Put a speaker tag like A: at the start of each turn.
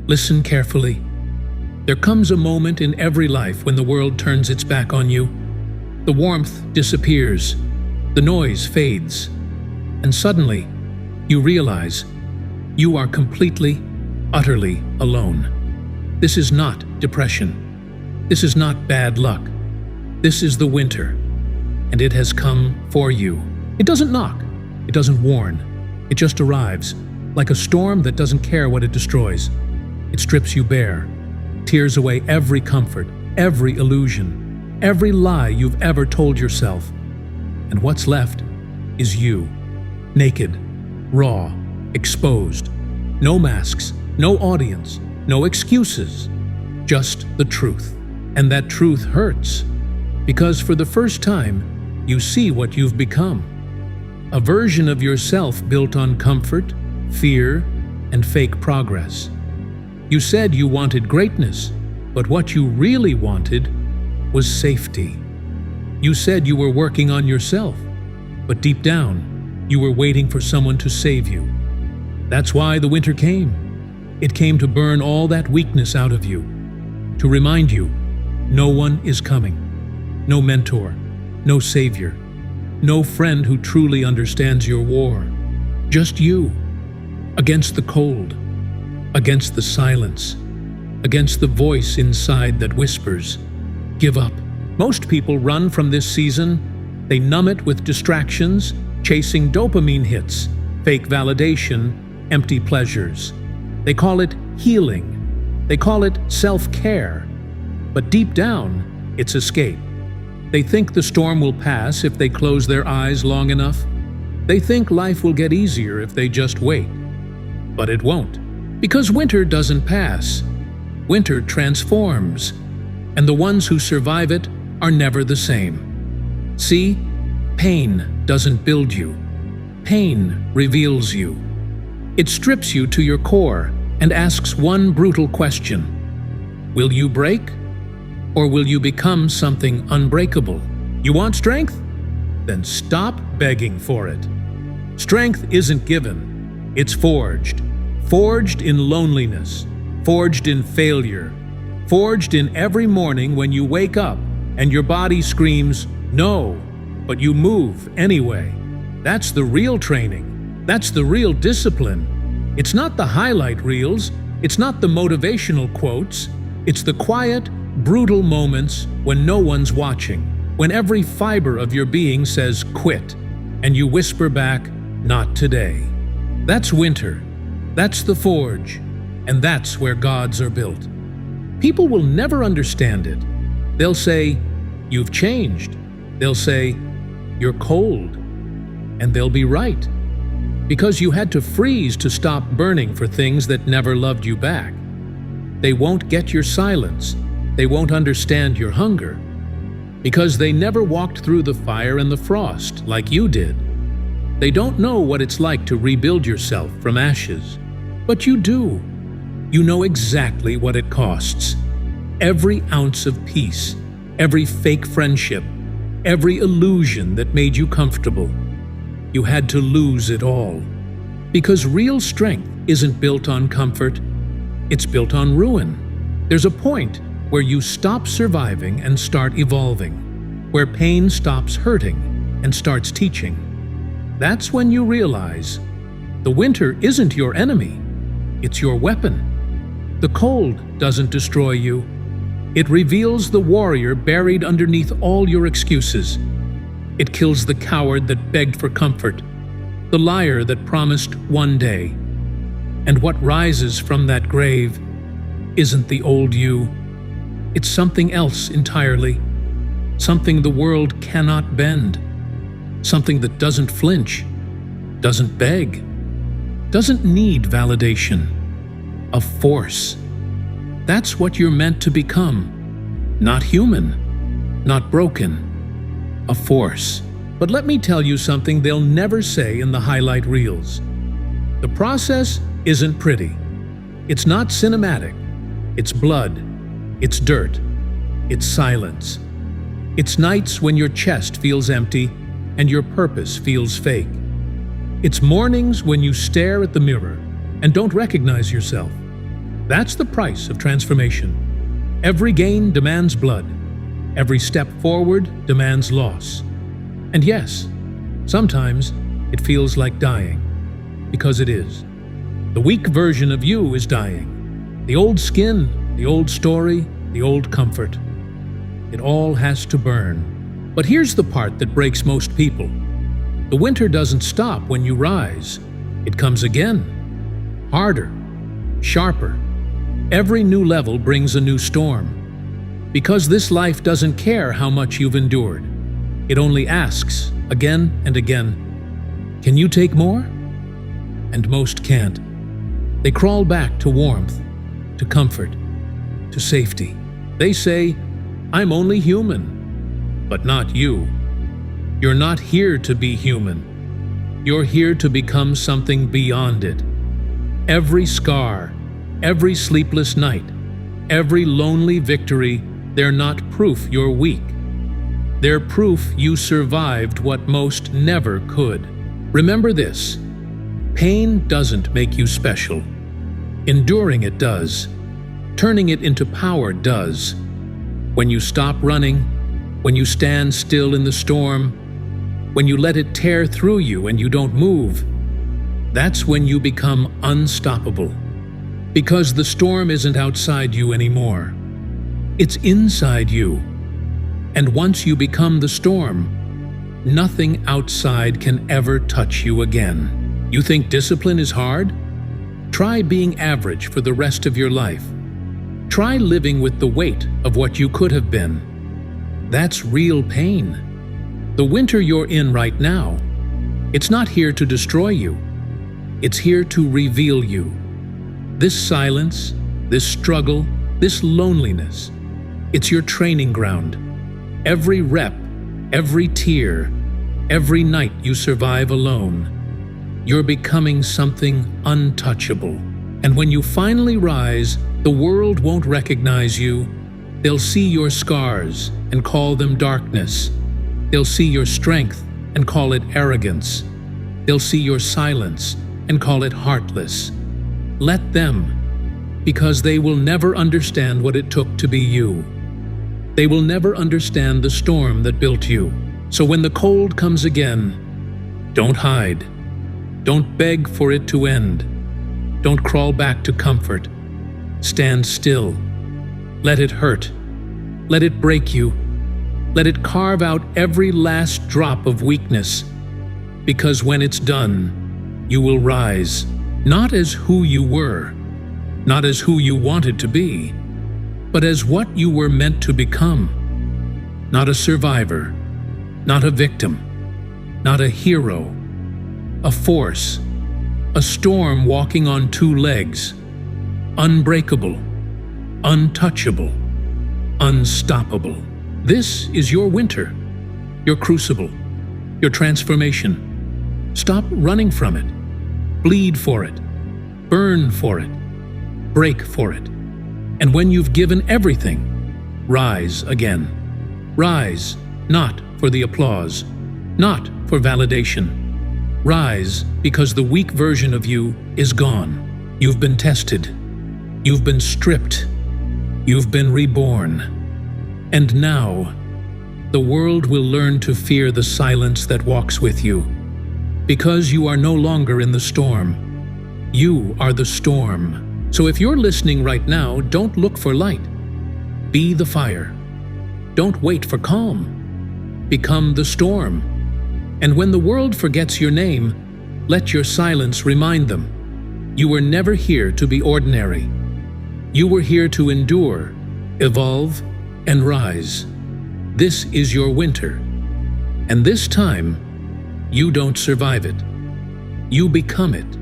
A: Listen carefully. There comes a moment in every life when the world turns its back on you. The warmth disappears, the noise fades, and suddenly you realize you are completely, utterly alone. This is not depression. This is not bad luck. This is the winter, and it has come for you. It doesn't knock. It doesn't warn. It just arrives, like a storm that doesn't care what it destroys. It strips you bare, tears away every comfort, every illusion, every lie you've ever told yourself. And what's left is you, naked, raw, exposed. No masks, no audience, no excuses, just the truth. And that truth hurts, because for the first time, you see what you've become. A version of yourself built on comfort, fear, and fake progress. You said you wanted greatness, but what you really wanted was safety. You said you were working on yourself, but deep down, you were waiting for someone to save you. That's why the winter came. It came to burn all that weakness out of you, to remind you no one is coming. No mentor, no savior, no friend who truly understands your war. Just you, against the cold, against the silence, against the voice inside that whispers, "Give up." Most people run from this season. They numb it with distractions, chasing dopamine hits, fake validation, empty pleasures. They call it healing. They call it self-care. But deep down, it's escape. They think the storm will pass if they close their eyes long enough. They think life will get easier if they just wait. But it won't. Because winter doesn't pass. Winter transforms. And the ones who survive it are never the same. See, pain doesn't build you. Pain reveals you. It strips you to your core and asks one brutal question. Will you break? Or will you become something unbreakable? You want strength? Then stop begging for it. Strength isn't given. It's forged. Forged in loneliness. Forged in failure. Forged in every morning when you wake up and your body screams, "No," but you move anyway. That's the real training. That's the real discipline. It's not the highlight reels. It's not the motivational quotes. It's the quiet, brutal moments when no one's watching, when every fiber of your being says quit, and you whisper back, "Not today." That's winter. That's the forge. And that's where gods are built. People will never understand it. They'll say, "You've changed." They'll say, "You're cold." And they'll be right. Because you had to freeze to stop burning for things that never loved you back. They won't get your silence. They won't understand your hunger. Because they never walked through the fire and the frost like you did. They don't know what it's like to rebuild yourself from ashes. But you do. You know exactly what it costs. Every ounce of peace, every fake friendship, every illusion that made you comfortable. You had to lose it all. Because real strength isn't built on comfort, it's built on ruin. There's a point where you stop surviving and start evolving, where pain stops hurting and starts teaching. That's when you realize the winter isn't your enemy, it's your weapon. The cold doesn't destroy you. It reveals the warrior buried underneath all your excuses. It kills the coward that begged for comfort, the liar that promised one day. And what rises from that grave isn't the old you. It's something else entirely. Something the world cannot bend. Something that doesn't flinch, doesn't beg, doesn't need validation. A force. That's what you're meant to become. Not human, not broken. A force. But let me tell you something they'll never say in the highlight reels. The process isn't pretty. It's not cinematic. It's blood. It's dirt. It's silence. It's nights when your chest feels empty and your purpose feels fake. It's mornings when you stare at the mirror and don't recognize yourself. That's the price of transformation. Every gain demands blood. Every step forward demands loss. And yes, sometimes it feels like dying, because it is. The weak version of you is dying. The old skin, the old story, the old comfort. It all has to burn. But here's the part that breaks most people. The winter doesn't stop when you rise. It comes again. Harder, sharper. Every new level brings a new storm. Because this life doesn't care how much you've endured. It only asks, again and again, can you take more? And most can't. They crawl back to warmth, to comfort, to safety. They say, I'm only human. But not you. You're not here to be human. You're here to become something beyond it. Every scar, every sleepless night, every lonely victory, they're not proof you're weak. They're proof you survived what most never could. Remember this: pain doesn't make you special. Enduring it does. Turning it into power does. When you stop running, when you stand still in the storm, when you let it tear through you and you don't move, that's when you become unstoppable. Because the storm isn't outside you anymore. It's inside you. And once you become the storm, nothing outside can ever touch you again. You think discipline is hard? Try being average for the rest of your life. Try living with the weight of what you could have been. That's real pain. The winter you're in right now, it's not here to destroy you. It's here to reveal you. This silence, this struggle, this loneliness, it's your training ground. Every rep, every tear, every night you survive alone, you're becoming something untouchable. And when you finally rise, the world won't recognize you. They'll see your scars and call them darkness. They'll see your strength and call it arrogance. They'll see your silence and call it heartless. Let them, because they will never understand what it took to be you. They will never understand the storm that built you. So when the cold comes again, don't hide. Don't beg for it to end. Don't crawl back to comfort. Stand still. Let it hurt. Let it break you. Let it carve out every last drop of weakness. Because when it's done, you will rise, not as who you were, not as who you wanted to be, but as what you were meant to become. Not a survivor, not a victim, not a hero, a force, a storm walking on two legs, unbreakable, untouchable, unstoppable. This is your winter, your crucible, your transformation. Stop running from it. Bleed for it. Burn for it. Break for it. And when you've given everything, rise again. Rise, not for the applause, not for validation. Rise because the weak version of you is gone. You've been tested. You've been stripped. You've been reborn. And now, the world will learn to fear the silence that walks with you. Because you are no longer in the storm. You are the storm. So if you're listening right now, don't look for light. Be the fire. Don't wait for calm. Become the storm. And when the world forgets your name, let your silence remind them. You were never here to be ordinary. You were here to endure, evolve, and rise. This is your winter. And this time, you don't survive it. You become it.